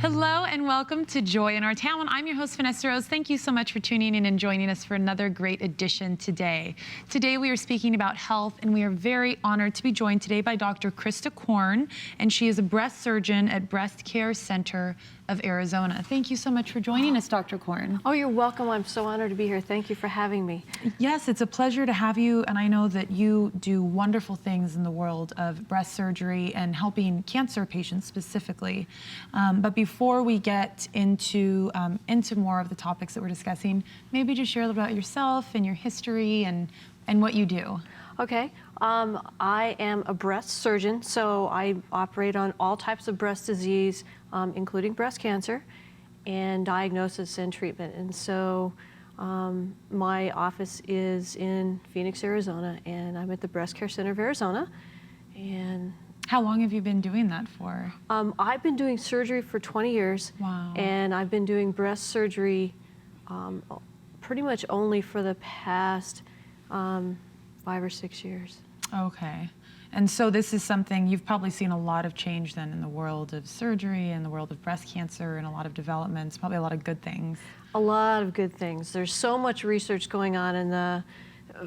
Hello and welcome to Joy in Our Town. I'm your host, Vanessa Rose. Thank you so much for tuning in and joining us for another great edition today. Today we are speaking about health, and we are very honored to be joined today by Dr. Christa Korn, and she is a breast surgeon at Breast Care Center of Arizona. Thank you so much for joining us, Dr. Korn. Oh, you're welcome. I'm so honored to be here. Thank you for having me. Yes, it's a pleasure to have you, and I know that you do wonderful things in the world of breast surgery and helping cancer patients specifically. But before we get into more of the topics that we're discussing, maybe just share a little about yourself and your history and what you do. Okay. I am a breast surgeon, so I operate on all types of breast disease, including breast cancer, and diagnosis and treatment. And so my office is in Phoenix, Arizona, and I'm at the Breast Care Center of Arizona. And how long have you been doing that for? I've been doing surgery for 20 years. Wow. And I've been doing breast surgery pretty much only for the past 5 or 6 years. Okay. And so this is something, you've probably seen a lot of change then in the world of surgery and the world of breast cancer and a lot of developments, probably a lot of good things. A lot of good things. There's so much research going on in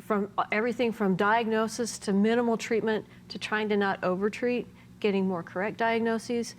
from everything from diagnosis to minimal treatment to trying to not overtreat, getting more correct diagnoses.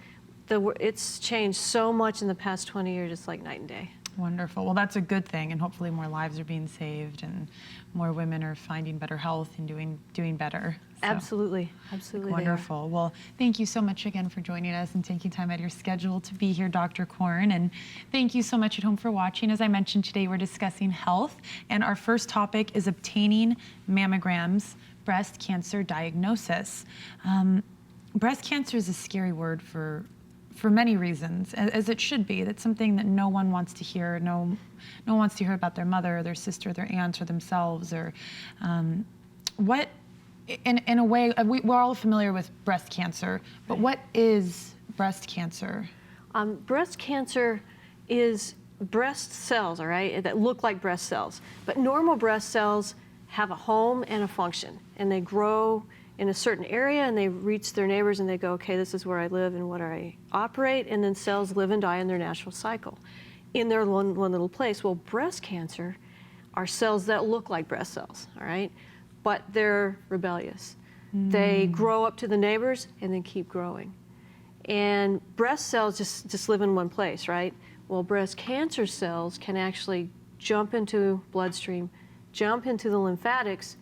It's changed so much in the past 20 years, it's like night and day. Wonderful. Well, that's a good thing, and hopefully more lives are being saved and more women are finding better health and doing better. So, absolutely. Absolutely. Wonderful. Well, thank you so much again for joining us and taking time out of your schedule to be here, Dr. Korn. And thank you so much at home for watching. As I mentioned, today we're discussing health, and our first topic is obtaining mammograms, breast cancer diagnosis. Breast cancer is a scary word for many reasons, as it should be. That's something that no one wants to hear. No one wants to hear about their mother or their sister, or their aunt, or themselves, or what. In a way, we're all familiar with breast cancer, but what is breast cancer? Breast cancer is breast cells, all right, that look like breast cells. But normal breast cells have a home and a function, and they grow in a certain area, and they reach their neighbors, and they go, okay, this is where I live and what I operate, and then cells live and die in their natural cycle in their one little place. Well, breast cancer are cells that look like breast cells, all right? But they're rebellious. They grow up to the neighbors and then keep growing. And breast cells just live in one place, right? Well, breast cancer cells can actually jump into bloodstream, jump into the lymphatics,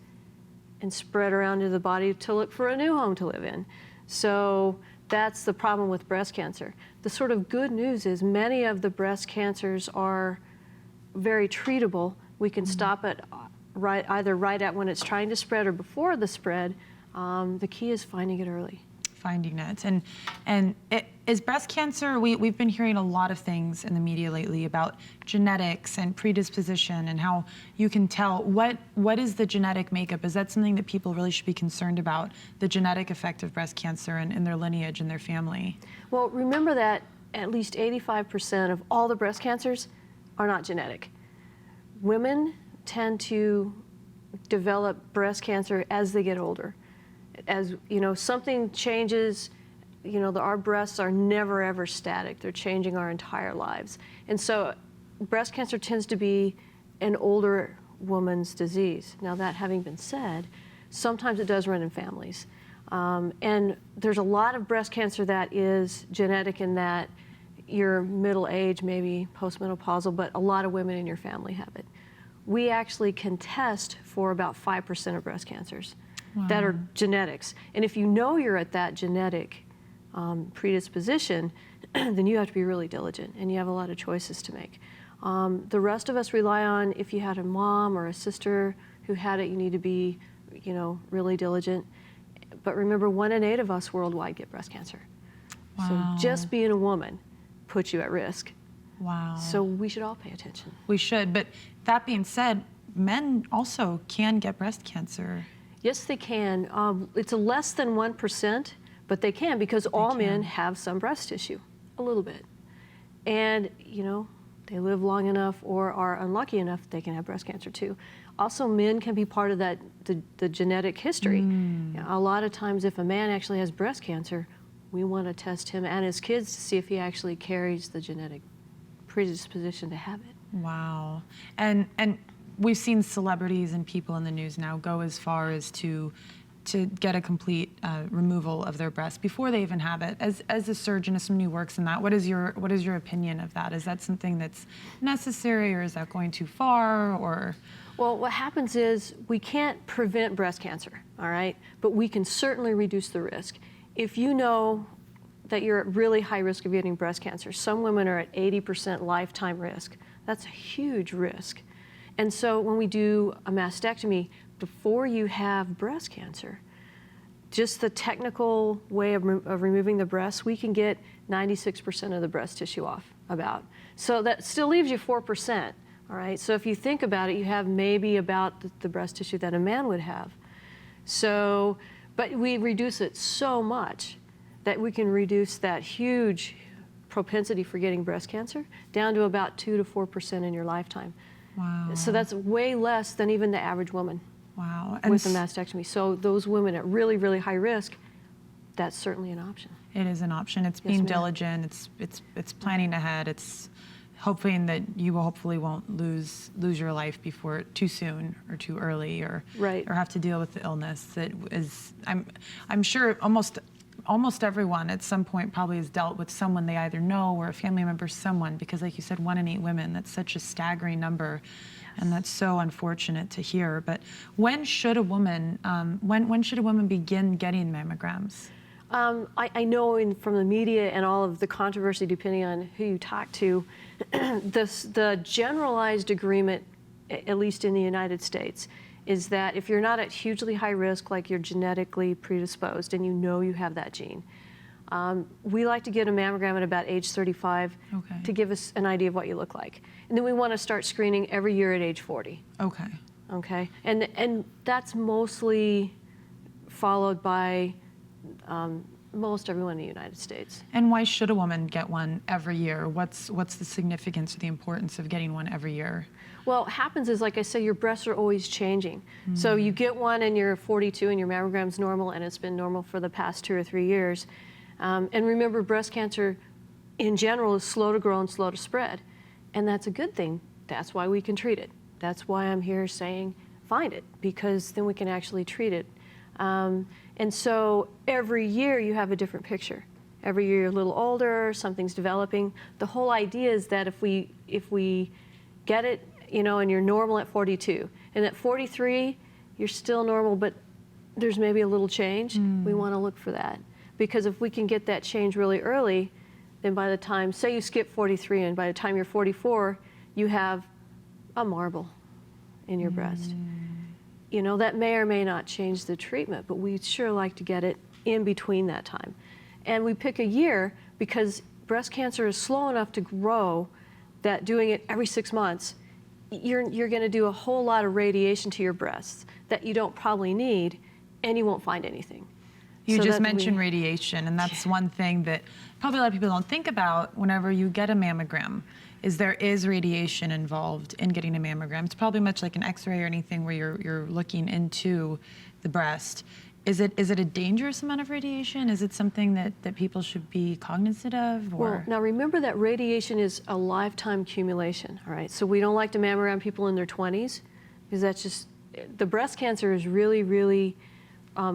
and spread around to the body to look for a new home to live in. So that's the problem with breast cancer. The sort of good news is many of the breast cancers are very treatable. We can stop it either right at when it's trying to spread or before the spread. The key is finding it early. Finding it. And it is breast cancer, we've been hearing a lot of things in the media lately about genetics and predisposition and how you can tell. What is the genetic makeup? Is that something that people really should be concerned about, the genetic effect of breast cancer and their lineage and their family? Well, remember that at least 85% of all the breast cancers are not genetic. Women tend to develop breast cancer as they get older. As you know, something changes, you know, our breasts are never ever static. They're changing our entire lives. And so breast cancer tends to be an older woman's disease. Now, that having been said, sometimes it does run in families. And there's a lot of breast cancer that is genetic in that you're middle age, maybe postmenopausal, but a lot of women in your family have it. We actually can test for about 5% of breast cancers. Wow. That are genetics. And if you know you're at that genetic predisposition, then you have to be really diligent, and you have a lot of choices to make. The rest of us rely on, if you had a mom or a sister who had it, you need to be, you know, really diligent. But remember, 1 in 8 of us worldwide get breast cancer. Wow. So just being a woman puts you at risk. Wow. So we should all pay attention. We should. But that being said, men also can get breast cancer. Yes, they can. It's a less than 1%, but they can, because all men have some breast tissue, a little bit. And, you know, they live long enough or are unlucky enough, they can have breast cancer too. Also, men can be part of the genetic history. You know, a lot of times if a man actually has breast cancer, we want to test him and his kids to see if he actually carries the genetic predisposition to have it. Wow. And we've seen celebrities and people in the news now go as far as to get a complete removal of their breast before they even have it. As a surgeon, as somebody who works in that, what is your opinion of that? Is that something that's necessary, or is that going too far, or? Well, what happens is we can't prevent breast cancer, all right? But we can certainly reduce the risk. If you know that you're at really high risk of getting breast cancer, some women are at 80% lifetime risk. That's a huge risk. And so when we do a mastectomy before you have breast cancer, just the technical way of removing the breast, we can get 96% of the breast tissue off about. So that still leaves you 4%, all right? So if you think about it, you have maybe about the breast tissue that a man would have. So, but we reduce it so much that we can reduce that huge propensity for getting breast cancer down to about 2 to 4% in your lifetime. Wow. So that's way less than even the average woman. Wow. With a mastectomy. So those women at really, really high risk, that's certainly an option. It is an option. It's being diligent. It's planning ahead. It's hoping that you hopefully won't lose your life before too soon or too early, or have to deal with the illness that is. I'm sure almost everyone at some point probably has dealt with someone they either know or a family member, someone, because like you said, 1 in 8 women, that's such a staggering number. And that's so unfortunate to hear. But when should a woman begin getting mammograms? I know from the media and all of the controversy, depending on who you talk to, the generalized agreement, at least in the United States, is that if you're not at hugely high risk, like you're genetically predisposed and you know you have that gene, we like to get a mammogram at about age 35 to give us an idea of what you look like. And then we want to start screening every year at age 40. Okay. Okay. And that's mostly followed by most everyone in the United States. And why should a woman get one every year? What's the significance or the importance of getting one every year? Well, what happens is, like I said, your breasts are always changing. So you get one and you're 42 and your mammogram's normal, and it's been normal for the past 2 or 3 years. And remember, breast cancer in general is slow to grow and slow to spread. And that's a good thing. That's why we can treat it. That's why I'm here saying find it, because then we can actually treat it. And so every year you have a different picture. Every year you're a little older, something's developing. The whole idea is that if we get it, and you're normal at 42, and at 43 you're still normal, but there's maybe a little change, we want to look for that. Because if we can get that change really early, then by the time, say you skip 43, and by the time you're 44, you have a marble in your breast. That may or may not change the treatment, but we sure like to get it in between that time. And we pick a year because breast cancer is slow enough to grow that doing it every 6 months, you're going to do a whole lot of radiation to your breasts that you don't probably need, and you won't find anything. You just mentioned radiation, and that's one thing that probably a lot of people don't think about whenever you get a mammogram, is there is radiation involved in getting a mammogram. It's probably much like an X-ray or anything where you're looking into the breast. Is it a dangerous amount of radiation? Is it something that people should be cognizant of? Or? Well, now remember that radiation is a lifetime accumulation, all right? So we don't like to mammogram people in their 20s, because that's just, the breast cancer is really, really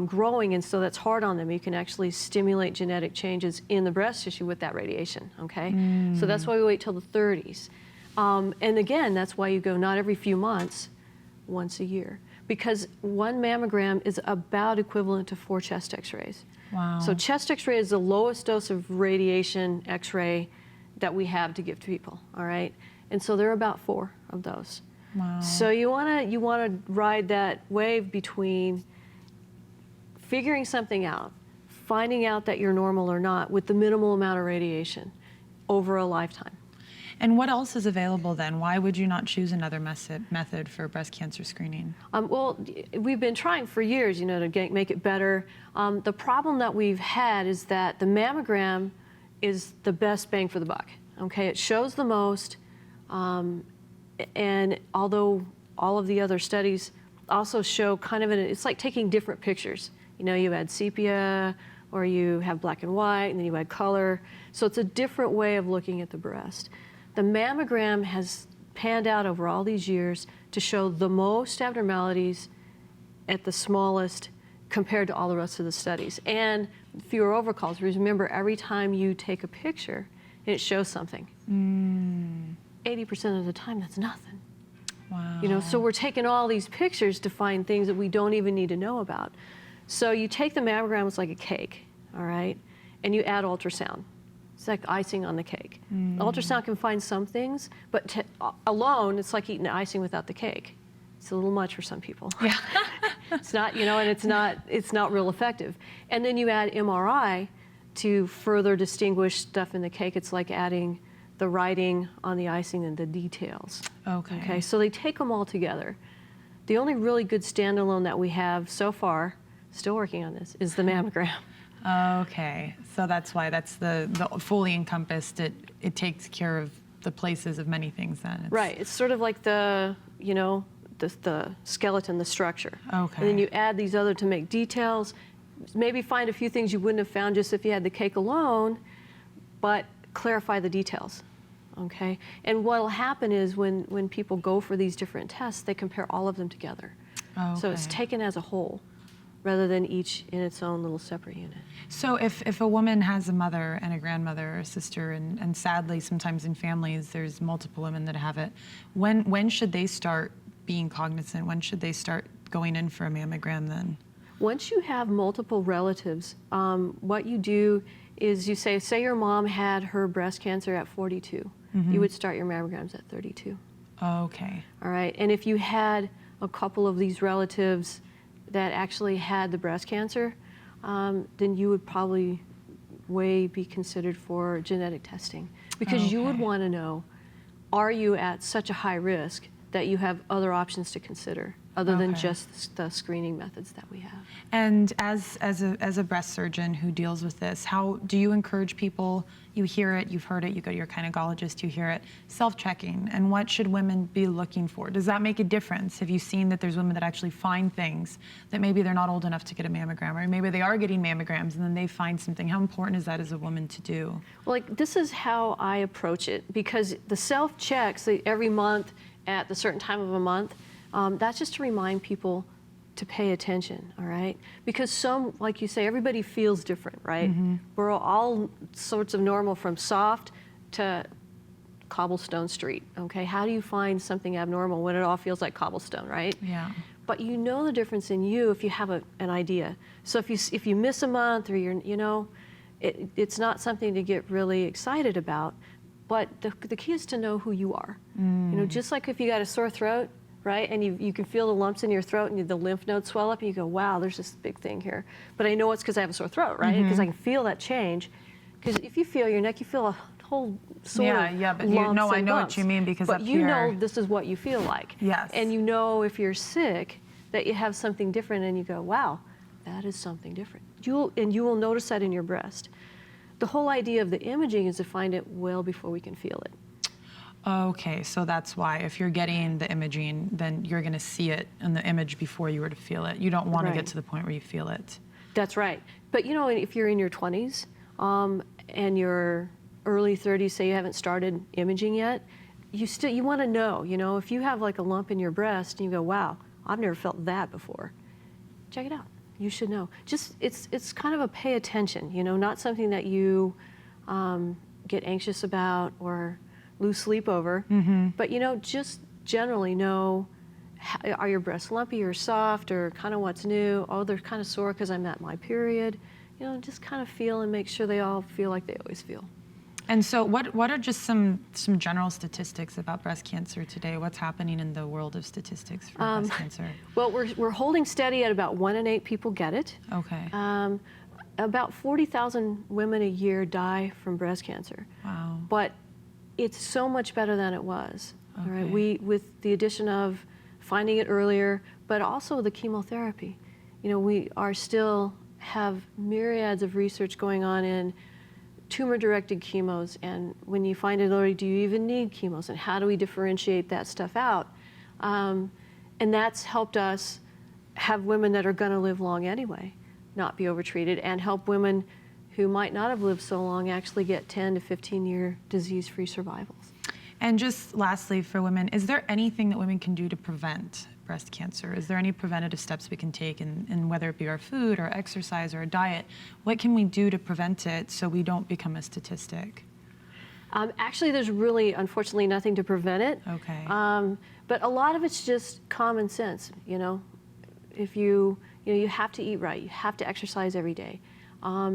growing, and so that's hard on them. You can actually stimulate genetic changes in the breast tissue with that radiation, okay? So that's why we wait till the 30s. And again, that's why you go not every few months, once a year. Because one mammogram is about equivalent to 4 chest x-rays. Wow. So chest x-ray is the lowest dose of radiation x-ray that we have to give to people, all right? And so there are about 4 of those. Wow. So you wanna ride that wave between figuring something out, finding out that you're normal or not with the minimal amount of radiation over a lifetime. And what else is available then? Why would you not choose another method for breast cancer screening? Well, we've been trying for years, to make it better. The problem that we've had is that the mammogram is the best bang for the buck. Okay, it shows the most, and although all of the other studies also show kind of it's like taking different pictures. You had sepia, or you have black and white, and then you add color. So it's a different way of looking at the breast. The mammogram has panned out over all these years to show the most abnormalities at the smallest compared to all the rest of the studies, and fewer overcalls. Remember, every time you take a picture, it shows something. 80% of the time, that's nothing. Wow. You know, so we're taking all these pictures to find things that we don't even need to know about. So you take the mammogram, it's like a cake, all right? And you add ultrasound. It's like icing on the cake. Ultrasound can find some things, but alone, it's like eating icing without the cake. It's a little much for some people. Yeah. It's not, you know, and it's not real effective. And then you add MRI to further distinguish stuff in the cake. It's like adding the writing on the icing and the details. Okay, so they take them all together. The only really good standalone that we have so far, still working on this, is the mammogram. Okay, so that's why that's the fully encompassed. It takes care of the places of many things then. Right, it's sort of like the, you know, the skeleton, the structure. Okay. And then you add these other to make details, maybe find a few things you wouldn't have found just if you had the cake alone, but clarify the details. Okay, and what will happen is when people go for these different tests, they compare all of them together. Okay. So it's taken as a whole, rather than each in its own little separate unit. So if a woman has a mother and a grandmother or a sister, and sadly sometimes in families there's multiple women that have it, when should they start being cognizant? When should they start going in for a mammogram then? Once you have multiple relatives, what you do is you say your mom had her breast cancer at 42. You would start your mammograms at 32. Okay. All right, and if you had a couple of these relatives that actually had the breast cancer, then you would probably be considered for genetic testing, because you would want to know, are you at such a high risk that you have other options to consider other than just the screening methods that we have. And as a breast surgeon who deals with this, how do you encourage people? You hear it, you've heard it, you go to your gynecologist, you hear it, self-checking, and what should women be looking for? Does that make a difference? Have you seen that there's women that actually find things that maybe they're not old enough to get a mammogram, or maybe they are getting mammograms and then they find something? How important is that as a woman to do? Well, like, this is how I approach it, because the self-checks every month at the certain time of a month, that's just to remind people to pay attention, all right? Because some, like you say, everybody feels different, right? Mm-hmm. We're all sorts of normal, from soft to cobblestone street, okay? How do you find something abnormal when it all feels like cobblestone, right? Yeah. But you know the difference in you if you have an idea. So if you miss a month, or it's not something to get really excited about, but the key is to know who you are. Just like if you got a sore throat, right? And you can feel the lumps in your throat and the lymph nodes swell up, and you go, wow, there's this big thing here. But I know it's because I have a sore throat, right? Because I can feel that change. Because if you feel your neck, you feel a whole sort of but lumps I and know bumps. what you mean, because but up you here, know this is what you feel like. Yes. And you know if you're sick that you have something different, and you go, wow, that is something different. You will notice that in your breast. The whole idea of the imaging is to find it well before we can feel it. Okay, so that's why if you're getting the imaging, then you're going to see it in the image before you were to feel it. You don't want to get to the point where you feel it. That's right. But if you're in your 20s and your early 30s, say you haven't started imaging yet, you want to know. If you have like a lump in your breast and you go, wow, I've never felt that before, check it out. You should know. Just it's kind of a pay attention. Not something that you get anxious about or lose sleep over, but just generally know, are your breasts lumpy or soft, or kind of what's new? Oh, they're kind of sore because I'm at my period. Just kind of feel and make sure they all feel like they always feel. And so what are just some general statistics about breast cancer today? What's happening in the world of statistics for breast cancer? Well, we're holding steady at about 1 in 8 people get it. Okay. About 40,000 women a year die from breast cancer. Wow. But it's so much better than it was. Okay. All right, with the addition of finding it earlier, but also the chemotherapy. We are still have myriads of research going on in tumor-directed chemos, and when you find it early, do you even need chemos, and how do we differentiate that stuff out? And that's helped us have women that are going to live long anyway. not be overtreated, and help women who might not have lived so long actually get 10 to 15-year disease-free survivals. And just lastly, for women, is there anything that women can do to prevent breast cancer? Is there any preventative steps we can take, in whether it be our food or exercise or a diet? What can we do to prevent it so we don't become a statistic? Actually, there's really, unfortunately, nothing to prevent it. Okay. But a lot of it's just common sense, If you have to eat right, you have to exercise every day.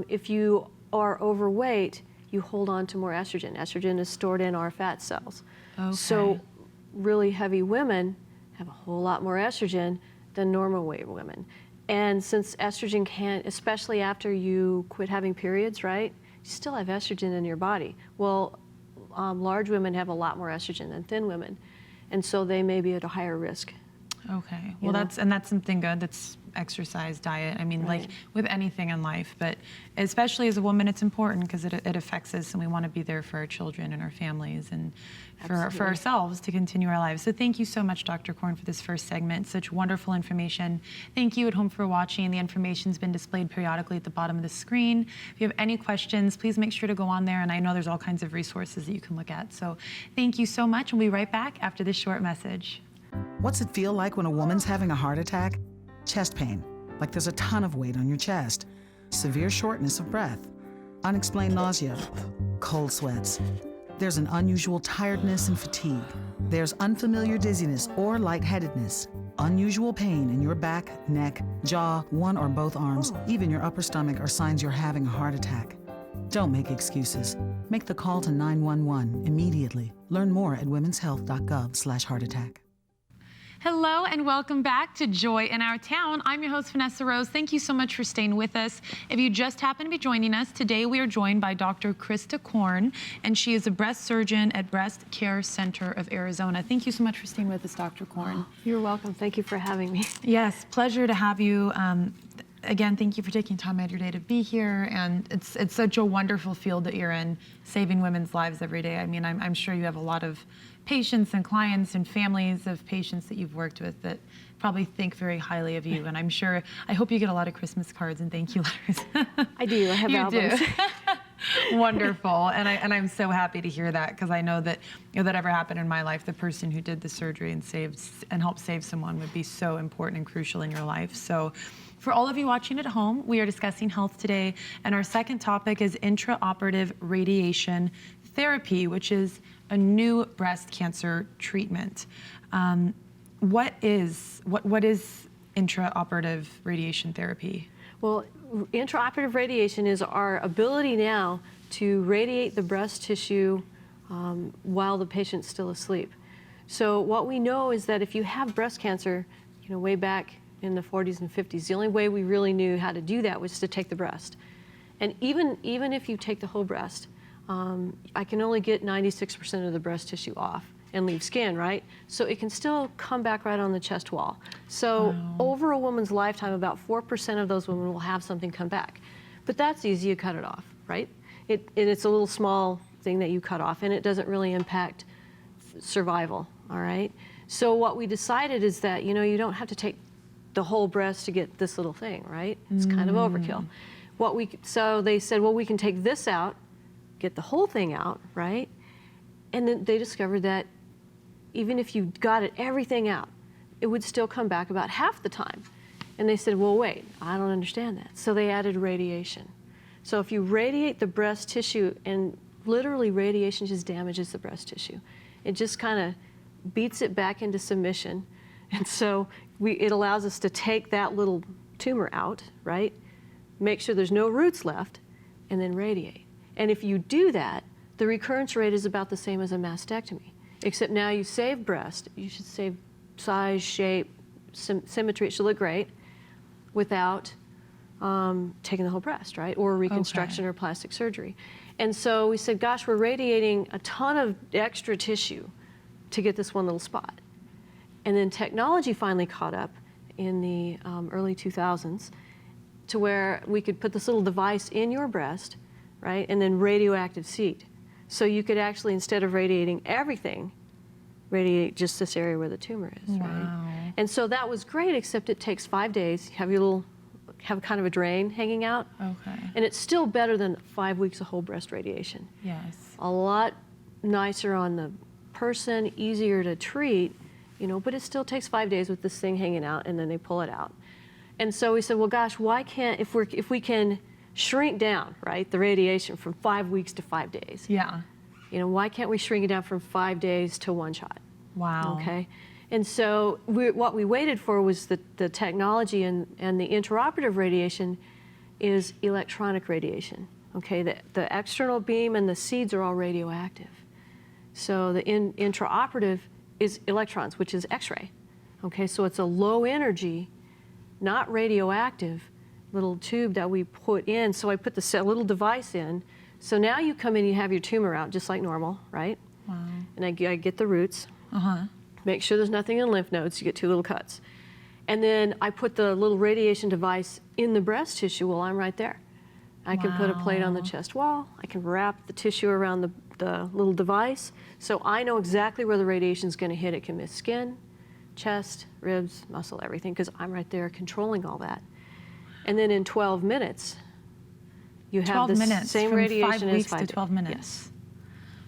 If you are overweight, you hold on to more estrogen. Estrogen is stored in our fat cells. Okay. So really heavy women have a whole lot more estrogen than normal weight women. And since estrogen can't, especially after you quit having periods, right? You still have estrogen in your body. Well, large women have a lot more estrogen than thin women. And so they may be at a higher risk. Okay. Well, that's something good. That's exercise, diet. I mean, like with anything in life, but especially as a woman, it's important because it affects us, and we want to be there for our children and our families and for ourselves to continue our lives. So thank you so much, Dr. Korn, for this first segment. Such wonderful information. Thank you at home for watching. The information's been displayed periodically at the bottom of the screen. If you have any questions, please make sure to go on there, and I know there's all kinds of resources that you can look at. So thank you so much. We'll be right back after this short message. What's it feel like when a woman's having a heart attack? Chest pain, like there's a ton of weight on your chest. Severe shortness of breath. Unexplained nausea. Cold sweats. There's an unusual tiredness and fatigue. There's unfamiliar dizziness or lightheadedness. Unusual pain in your back, neck, jaw, one or both arms, even your upper stomach are signs you're having a heart attack. Don't make excuses. Make the call to 911 immediately. Learn more at womenshealth.gov/heartattack. Hello and welcome back to Joy in Our Town. I'm your host, Vanessa Rose. Thank you so much for staying with us. If you just happen to be joining us, today we are joined by Dr. Christa Korn, and she is a breast surgeon at Breast Care Center of Arizona. Thank you so much for staying with us, Dr. Korn. You're welcome. Thank you for having me. Yes, pleasure to have you. Again, thank you for taking time out of your day to be here, and it's such a wonderful field that you're in, saving women's lives every day. I mean, I'm sure you have a lot of patients and clients and families of patients that you've worked with that probably think very highly of you, and I hope you get a lot of Christmas cards and thank you letters. I do. I have albums. Do. Wonderful, and I'm so happy to hear that, because I know that that ever happened in my life, the person who did the surgery and helped save someone would be so important and crucial in your life. So for all of you watching at home, we are discussing health today, and our second topic is intraoperative radiation therapy, which is a new breast cancer treatment. What is intraoperative radiation therapy? Well, intraoperative radiation is our ability now to radiate the breast tissue while the patient's still asleep. So what we know is that if you have breast cancer, way back in the 40s and 50s, the only way we really knew how to do that was to take the breast. And even if you take the whole breast, I can only get 96% of the breast tissue off and leave skin, right? So it can still come back right on the chest wall. So over a woman's lifetime, about 4% of those women will have something come back. But that's easy, you cut it off, right? It's a little small thing that you cut off, and it doesn't really impact survival, all right? So what we decided is that, you don't have to take the whole breast to get this little thing, right? It's kind of overkill. So they said, well, we can take this out, get the whole thing out, right? And then they discovered that even if you got everything out, it would still come back about half the time. And they said, well, wait, I don't understand that. So they added radiation. So if you radiate the breast tissue, and literally radiation just damages the breast tissue, it just kind of beats it back into submission. And so it allows us to take that little tumor out, right? Make sure there's no roots left, and then radiate. And if you do that, the recurrence rate is about the same as a mastectomy, except now you save breast. You should save size, shape, symmetry. It should look great without taking the whole breast, right? Or reconstruction or plastic surgery. And so we said, gosh, we're radiating a ton of extra tissue to get this one little spot. And then technology finally caught up in the early 2000s to where we could put this little device in your breast, right, and then radioactive seed. So you could actually, instead of radiating everything, radiate just this area where the tumor is, right? And so that was great, except it takes 5 days. You have your little have kind of a drain hanging out. Okay. And it's still better than 5 weeks of whole breast radiation. Yes. A lot nicer on the person, easier to treat, you know, but it still takes 5 days with this thing hanging out, and then they pull it out. And so we said, well, gosh, why can't, if we can shrink down, right, the radiation from 5 weeks to 5 days, Yeah. you know, why can't we shrink it down from 5 days to 1 shot? Wow. Okay. And so what we waited for was the technology, and the intraoperative radiation is electronic radiation. Okay, the external beam and the seeds are all radioactive. So the intraoperative is electrons, which is X-ray. Okay, so it's a low energy, not radioactive, little tube that we put in. So I put the little device in. So now you come in, you have your tumor out just like normal, right? Wow. And I get the roots. Uh-huh. Make sure there's nothing in lymph nodes. You get 2 little cuts. And then I put the little radiation device in the breast tissue while I'm right there. I can put a plate on the Wow. chest wall. I can wrap the tissue around the little device. So I know exactly where the radiation is going to hit. It can miss skin, chest, ribs, muscle, everything, because I'm right there controlling all that. And then in 12 minutes, you have 12 the minutes same from radiation 5 as weeks 5 to days. 12 minutes. Yes.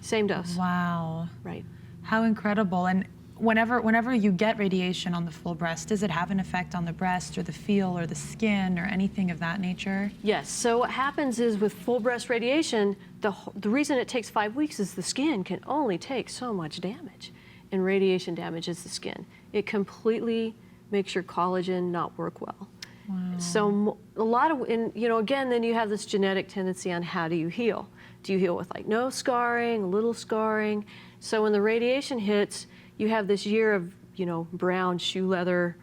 Same dose. Wow. Right. How incredible. And whenever you get radiation on the full breast, does it have an effect on the breast or the feel or the skin or anything of that nature? Yes. So what happens is with full breast radiation, the reason it takes 5 weeks is the skin can only take so much damage, and radiation damages the skin. It completely makes your collagen not work well. Wow. So a lot of, and you know, again, then you have this genetic tendency on how do you heal? Do you heal with like no scarring, a little scarring? So when the radiation hits, you have this year of, you know, brown shoe leather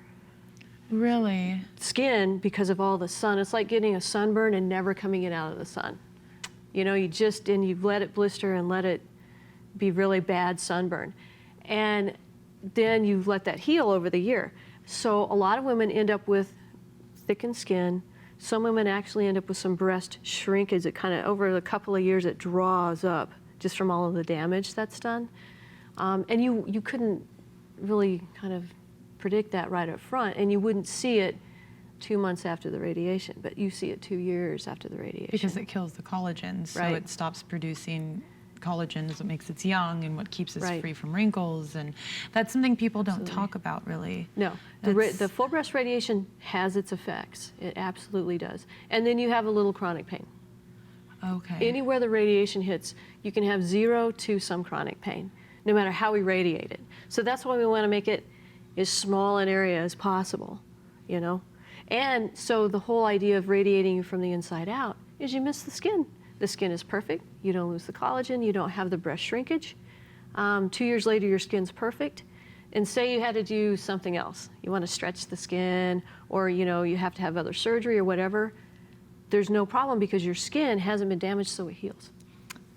Really? skin because of all the sun. It's like getting a sunburn and never coming in out of the sun. You know, you let it blister and let it be really bad sunburn. And then you let that heal over the year. So a lot of women end up with thickened skin. Some women actually end up with some breast shrinkage. It kind of, over a couple of years, it draws up just from all of the damage that's done. And you couldn't really kind of predict that right up front, and you wouldn't see it 2 months after the radiation, but you see it 2 years after the radiation. Because it kills the collagen, so Right. it stops producing collagen is what makes us young and what keeps us Right. free from wrinkles, and that's something people don't Absolutely. talk about really. No, That's- the full breast radiation has its effects. It absolutely does. And then you have a little chronic pain. Okay. Anywhere the radiation hits, you can have 0 to some chronic pain, no matter how we radiate it. So that's why we want to make it as small an area as possible, you know? And so the whole idea of radiating you from the inside out is you miss the skin. The skin is perfect. You don't lose the collagen. You don't have the breast shrinkage. 2 years later, your skin's perfect. And say you had to do something else. You want to stretch the skin, or you know, you have to have other surgery or whatever. There's no problem because your skin hasn't been damaged, so it heals.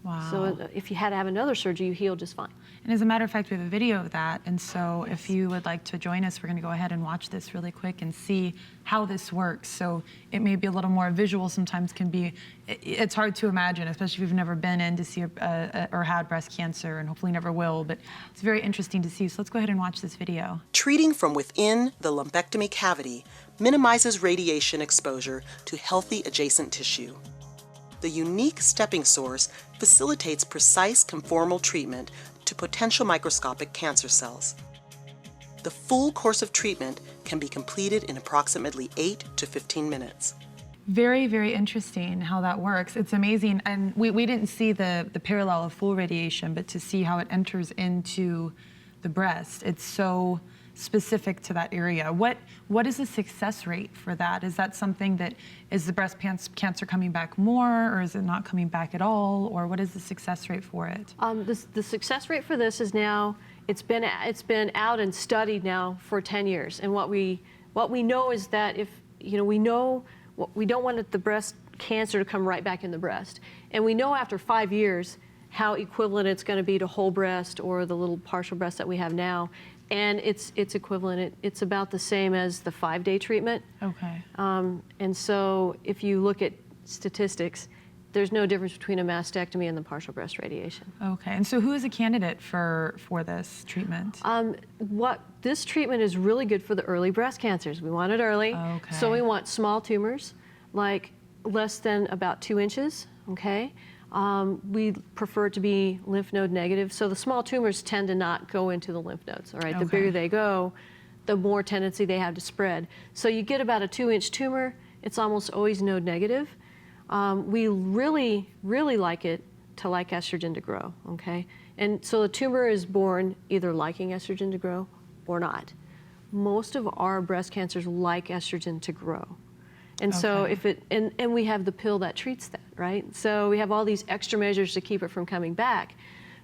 Wow. So if you had to have another surgery, you heal just fine. And as a matter of fact, we have a video of that. And so if you would like to join us, we're going to go ahead and watch this really quick and see how this works. So it may be a little more visual, sometimes can be, it's hard to imagine, especially if you've never been in to see or had breast cancer, and hopefully never will, but it's very interesting to see. So let's go ahead and watch this video. Treating from within the lumpectomy cavity minimizes radiation exposure to healthy adjacent tissue. The unique stepping source facilitates precise conformal treatment to potential microscopic cancer cells. The full course of treatment can be completed in approximately 8 to 15 minutes. Very, very interesting how that works. It's amazing. And we didn't see the parallel of full radiation, but to see how it enters into the breast, it's so specific to that area. What is the success rate for that? Is that something that, is the breast cancer coming back more, or is it not coming back at all? Or what is the success rate for it? The success rate for this is now, it's been out and studied now for 10 years. And what we know is that if, you know, we don't want the breast cancer to come right back in the breast. And we know after 5 years how equivalent it's going to be to whole breast or the little partial breast that we have now. And it's equivalent. It's about the same as the 5-day treatment. Okay. And so if you look at statistics, there's no difference between a mastectomy and the partial breast radiation. Okay, and so who is a candidate for this treatment? This treatment is really good for the early breast cancers. We want it early. Okay. So we want small tumors, like less than about 2 inches, okay? We prefer it to be lymph node negative. So the small tumors tend to not go into the lymph nodes, all right? The Okay. bigger they go, the more tendency they have to spread. So you get about a 2-inch tumor, it's almost always node negative. We really, really like it to like estrogen to grow, okay? And so the tumor is born either liking estrogen to grow or not. Most of our breast cancers like estrogen to grow. And so Okay. if it, and we have the pill that treats that, right? So we have all these extra measures to keep it from coming back.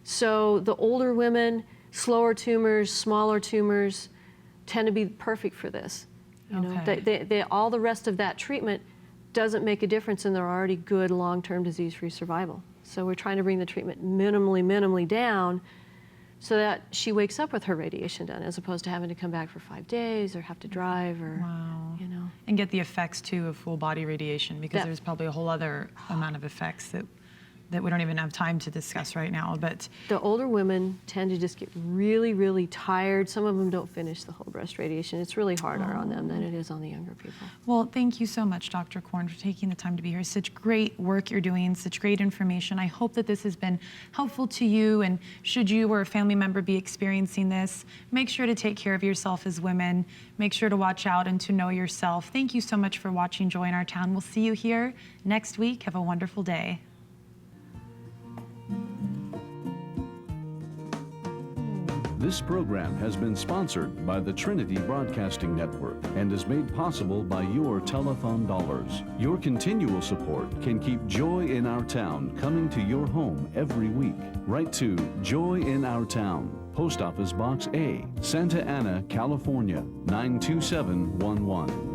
So the older women, slower tumors, smaller tumors tend to be perfect for this. You know, Okay. all the rest of that treatment doesn't make a difference in their already good long-term disease-free survival. So we're trying to bring the treatment minimally down so that she wakes up with her radiation done, as opposed to having to come back for 5 days or have to drive or, Wow. you know. And get the effects too of full body radiation, because Yeah. there's probably a whole other amount of effects that we don't even have time to discuss right now. But The older women tend to just get really, really tired. Some of them don't finish the whole breast radiation. It's really harder on them than it is on the younger people. well, thank you so much, Dr. Korn, for taking the time to be here. Such great work you're doing, such great information. I hope that this has been helpful to you, and should you or a family member be experiencing this, make sure to take care of yourself as women. Make sure to watch out and to know yourself. Thank you so much for watching Joy in Our Town. We'll see you here next week. Have a wonderful day. This program has been sponsored by the Trinity Broadcasting Network and is made possible by your telethon dollars. Your continual support can keep Joy in Our Town coming to your home every week. Write to Joy in Our Town, Post Office Box A, Santa Ana, California, 92711.